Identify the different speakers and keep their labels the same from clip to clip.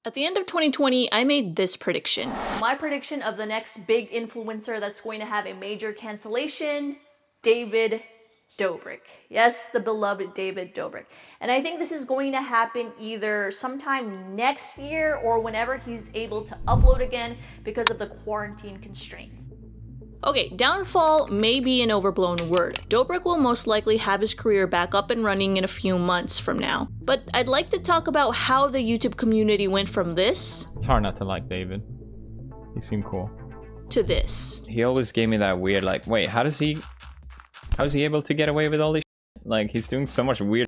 Speaker 1: At the end of 2020, I made this prediction. My prediction of the next big influencer that's going to have a major cancellation, David Dobrik. Yes, the beloved David Dobrik. And I think this is going to happen either sometime next year or whenever he's able to upload again because of the quarantine constraints. Okay, downfall may be an overblown word. Dobrik will most likely have his career back up and running in a few months from now. But I'd like to talk about how the YouTube community went from this...
Speaker 2: It's hard not to like David. He seemed cool.
Speaker 1: ...to this.
Speaker 2: He always gave me that weird, like, wait, how is he able to get away with all this shit? Like, he's doing so much weird shit.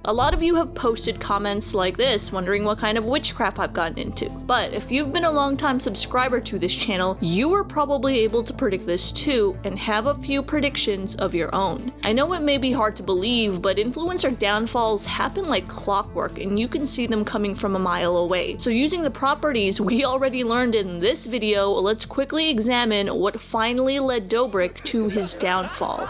Speaker 1: A lot of you have posted comments like this, wondering what kind of witchcraft I've gotten into. But if you've been a long-time subscriber to this channel, you were probably able to predict this too, and have a few predictions of your own. I know it may be hard to believe, but influencer downfalls happen like clockwork, and you can see them coming from a mile away. So using the properties we already learned in this video, let's quickly examine what finally led Dobrik to his downfall.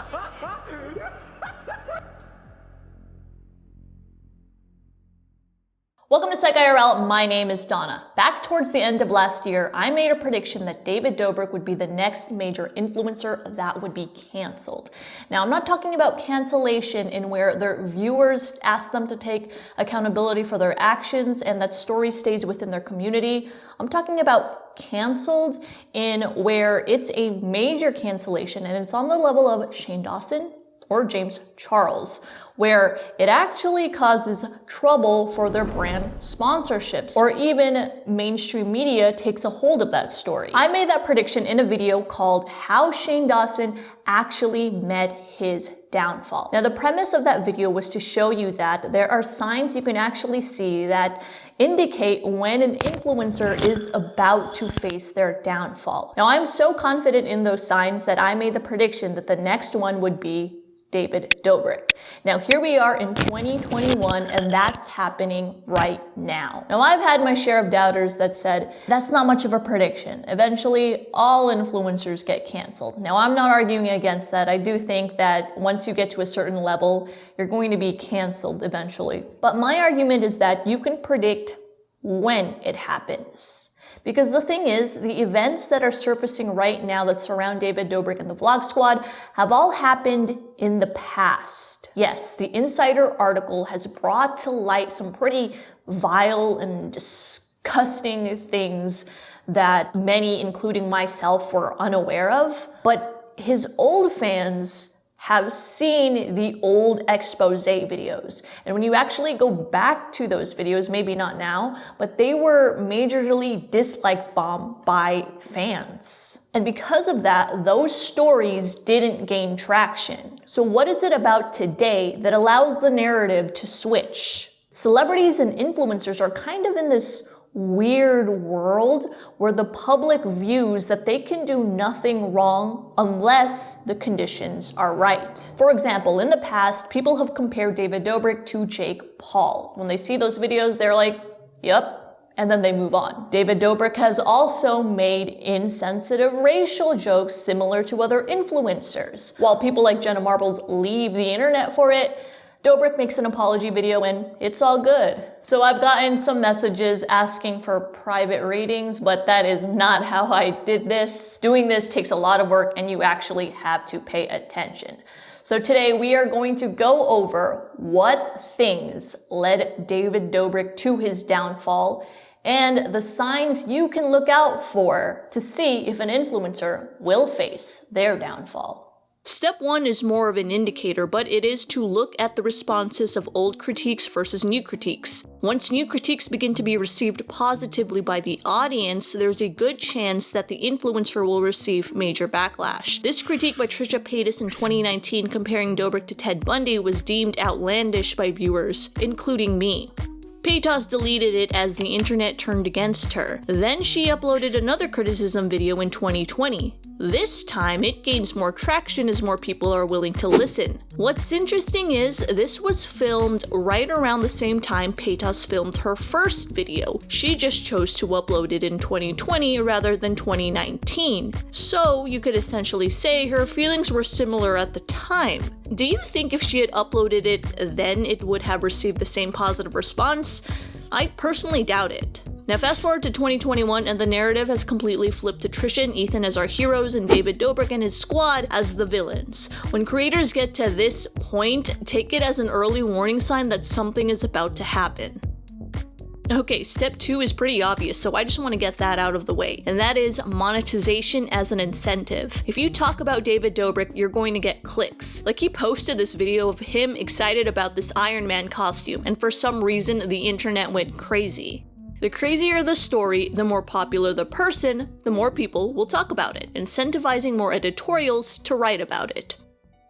Speaker 1: Welcome to Psych IRL, my name is Donna. Back towards the end of last year, I made a prediction that David Dobrik would be the next major influencer that would be canceled. Now, I'm not talking about cancellation in where their viewers ask them to take accountability for their actions and that story stays within their community. I'm talking about canceled in where it's a major cancellation and it's on the level of Shane Dawson or James Charles, where it actually causes trouble for their brand sponsorships, or even mainstream media takes a hold of that story. I made that prediction in a video called How Shane Dawson Actually Met His Downfall. Now, the premise of that video was to show you that there are signs you can actually see that indicate when an influencer is about to face their downfall. Now, I'm so confident in those signs that I made the prediction that the next one would be David Dobrik. Now here we are in 2021 and that's happening right now. Now I've had my share of doubters that said, that's not much of a prediction. Eventually all influencers get canceled. Now I'm not arguing against that. I do think that once you get to a certain level, you're going to be canceled eventually. But my argument is that you can predict when it happens. Because the thing is, the events that are surfacing right now that surround David Dobrik and the Vlog Squad have all happened in the past. Yes, the Insider article has brought to light some pretty vile and disgusting things that many, including myself, were unaware of. But his old fans have seen the old expose videos. And when you actually go back to those videos, maybe not now, but they were majorly dislike bombed by fans. And because of that, those stories didn't gain traction. So what is it about today that allows the narrative to switch? Celebrities and influencers are kind of in this weird world where the public views that they can do nothing wrong unless the conditions are right. For example, in the past, people have compared David Dobrik to Jake Paul. When they see those videos, they're like, yep, and then they move on. David Dobrik has also made insensitive racial jokes similar to other influencers. While people like Jenna Marbles leave the internet for it, Dobrik makes an apology video and it's all good. So I've gotten some messages asking for private ratings, but that is not how I did this. Doing this takes a lot of work and you actually have to pay attention. So today we are going to go over what things led David Dobrik to his downfall and the signs you can look out for to see if an influencer will face their downfall. Step 1 is more of an indicator, but it is to look at the responses of old critiques versus new critiques. Once new critiques begin to be received positively by the audience, there's a good chance that the influencer will receive major backlash. This critique by Trisha Paytas in 2019 comparing Dobrik to Ted Bundy was deemed outlandish by viewers, including me. Paytas deleted it as the internet turned against her. Then she uploaded another criticism video in 2020. This time, it gains more traction as more people are willing to listen. What's interesting is, this was filmed right around the same time Paytas filmed her first video. She just chose to upload it in 2020 rather than 2019. So, you could essentially say her feelings were similar at the time. Do you think if she had uploaded it then it would have received the same positive response? I personally doubt it. Now fast forward to 2021 and the narrative has completely flipped to Trisha and Ethan as our heroes and David Dobrik and his squad as the villains. When creators get to this point, take it as an early warning sign that something is about to happen. Okay, step 2 is pretty obvious, so I just want to get that out of the way, and that is monetization as an incentive. If you talk about David Dobrik, you're going to get clicks. Like, he posted this video of him excited about this Iron Man costume, and for some reason the internet went crazy. The crazier the story, the more popular the person, the more people will talk about it, incentivizing more editorials to write about it.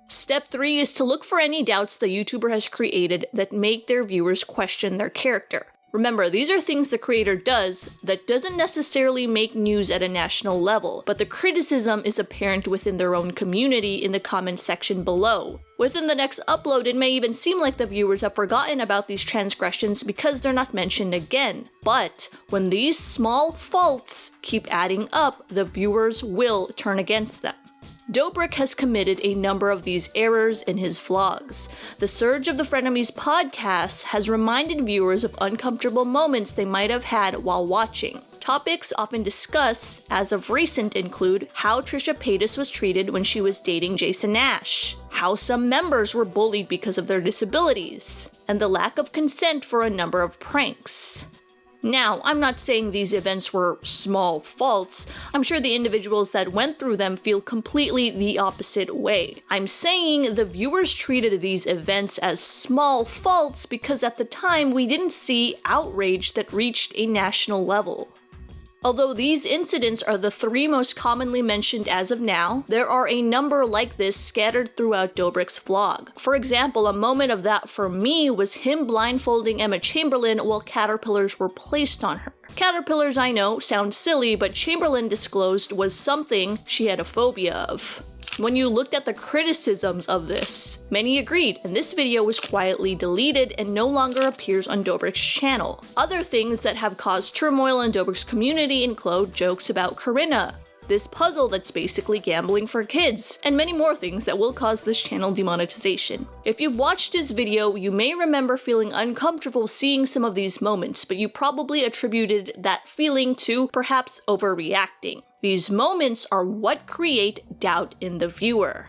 Speaker 1: Step 3 is to look for any doubts the YouTuber has created that make their viewers question their character. Remember, these are things the creator does that doesn't necessarily make news at a national level, but the criticism is apparent within their own community in the comments section below. Within the next upload, it may even seem like the viewers have forgotten about these transgressions because they're not mentioned again. But when these small faults keep adding up, the viewers will turn against them. Dobrik has committed a number of these errors in his vlogs. The surge of the Frenemies podcast has reminded viewers of uncomfortable moments they might have had while watching. Topics often discussed as of recent include how Trisha Paytas was treated when she was dating Jason Nash, how some members were bullied because of their disabilities, and the lack of consent for a number of pranks. Now, I'm not saying these events were small faults. I'm sure the individuals that went through them feel completely the opposite way. I'm saying the viewers treated these events as small faults because at the time we didn't see outrage that reached a national level. Although these incidents are the 3 most commonly mentioned as of now, there are a number like this scattered throughout Dobrik's vlog. For example, a moment of that for me was him blindfolding Emma Chamberlain while caterpillars were placed on her. Caterpillars, I know, sound silly, but Chamberlain disclosed was something she had a phobia of. When you looked at the criticisms of this, many agreed, and this video was quietly deleted and no longer appears on Dobrik's channel. Other things that have caused turmoil in Dobrik's community include jokes about Corinna, this puzzle that's basically gambling for kids, and many more things that will cause this channel demonetization. If you've watched this video, you may remember feeling uncomfortable seeing some of these moments, but you probably attributed that feeling to perhaps overreacting. These moments are what create doubt in the viewer.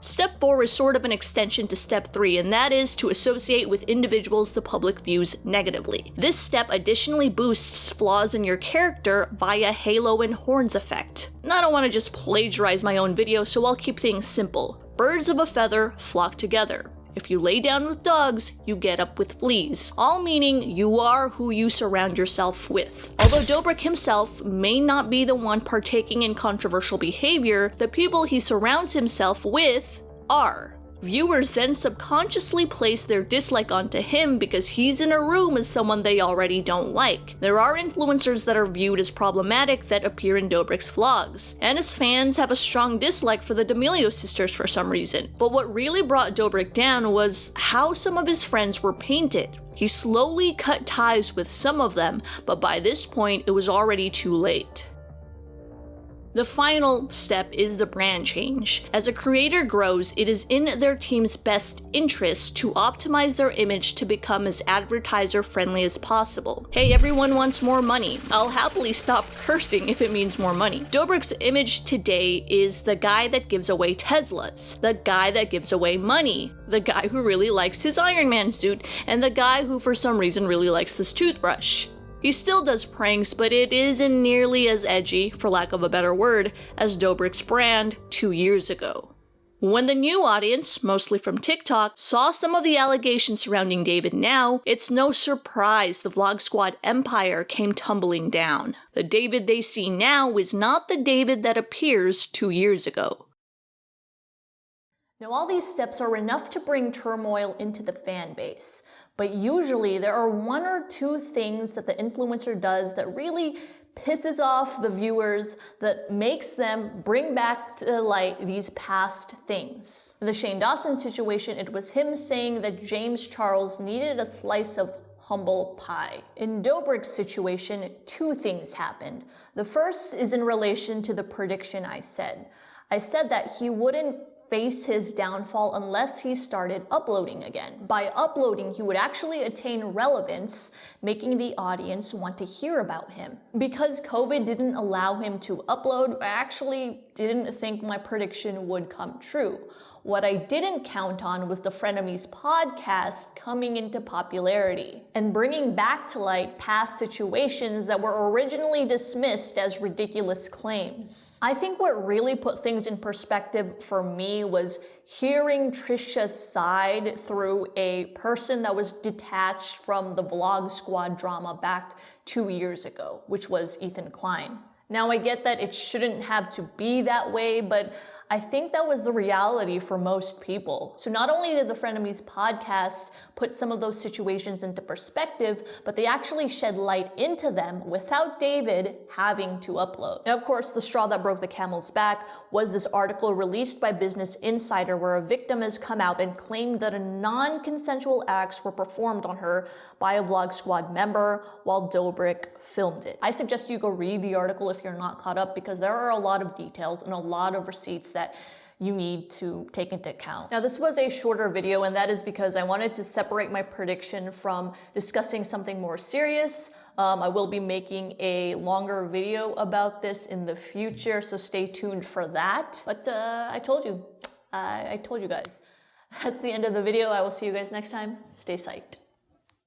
Speaker 1: Step 4 is sort of an extension to step 3, and that is to associate with individuals the public views negatively. This step additionally boosts flaws in your character via halo and horns effect. I don't want to just plagiarize my own video, so I'll keep things simple. Birds of a feather flock together. If you lay down with dogs, you get up with fleas, all meaning you are who you surround yourself with. Although Dobrik himself may not be the one partaking in controversial behavior, the people he surrounds himself with are. Viewers then subconsciously place their dislike onto him because he's in a room with someone they already don't like. There are influencers that are viewed as problematic that appear in Dobrik's vlogs, and his fans have a strong dislike for the D'Amelio sisters for some reason. But what really brought Dobrik down was how some of his friends were painted. He slowly cut ties with some of them, but by this point it was already too late. The final step is the brand change. As a creator grows, it is in their team's best interest to optimize their image to become as advertiser friendly as possible. Hey, everyone wants more money. I'll happily stop cursing if it means more money. Dobrik's image today is the guy that gives away Teslas, the guy that gives away money, the guy who really likes his Iron Man suit, and the guy who for some reason really likes this toothbrush. He still does pranks, but it isn't nearly as edgy, for lack of a better word, as Dobrik's brand 2 years ago. When the new audience, mostly from TikTok, saw some of the allegations surrounding David now, it's no surprise the Vlog Squad empire came tumbling down. The David they see now is not the David that appears 2 years ago.
Speaker 3: Now, all these steps are enough to bring turmoil into the fan base. But usually there are 1 or 2 things that the influencer does that really pisses off the viewers, that makes them bring back to light these past things. In the Shane Dawson situation, it was him saying that James Charles needed a slice of humble pie. In Dobrik's situation, 2 things happened. The first is in relation to the prediction I said. I said that he wouldn't face his downfall unless he started uploading again. By uploading, he would actually attain relevance, making the audience want to hear about him. Because COVID didn't allow him to upload, I actually didn't think my prediction would come true. What I didn't count on was the Frenemies podcast coming into popularity and bringing back to light past situations that were originally dismissed as ridiculous claims. I think what really put things in perspective for me was hearing Trisha's side through a person that was detached from the Vlog Squad drama back 2 years ago, which was Ethan Klein. Now I get that it shouldn't have to be that way, but I think that was the reality for most people. So not only did the Frenemies podcast put some of those situations into perspective, but they actually shed light into them without David having to upload. Now, of course, the straw that broke the camel's back was this article released by Business Insider where a victim has come out and claimed that non-consensual acts were performed on her by a Vlog Squad member while Dobrik filmed it. I suggest you go read the article if you're not caught up because there are a lot of details and a lot of receipts that you need to take into account. Now, this was a shorter video, and that is because I wanted to separate my prediction from discussing something more serious. I will be making a longer video about this in the future, so stay tuned for that. But I told you guys. That's the end of the video. I will see you guys next time. Stay psyched.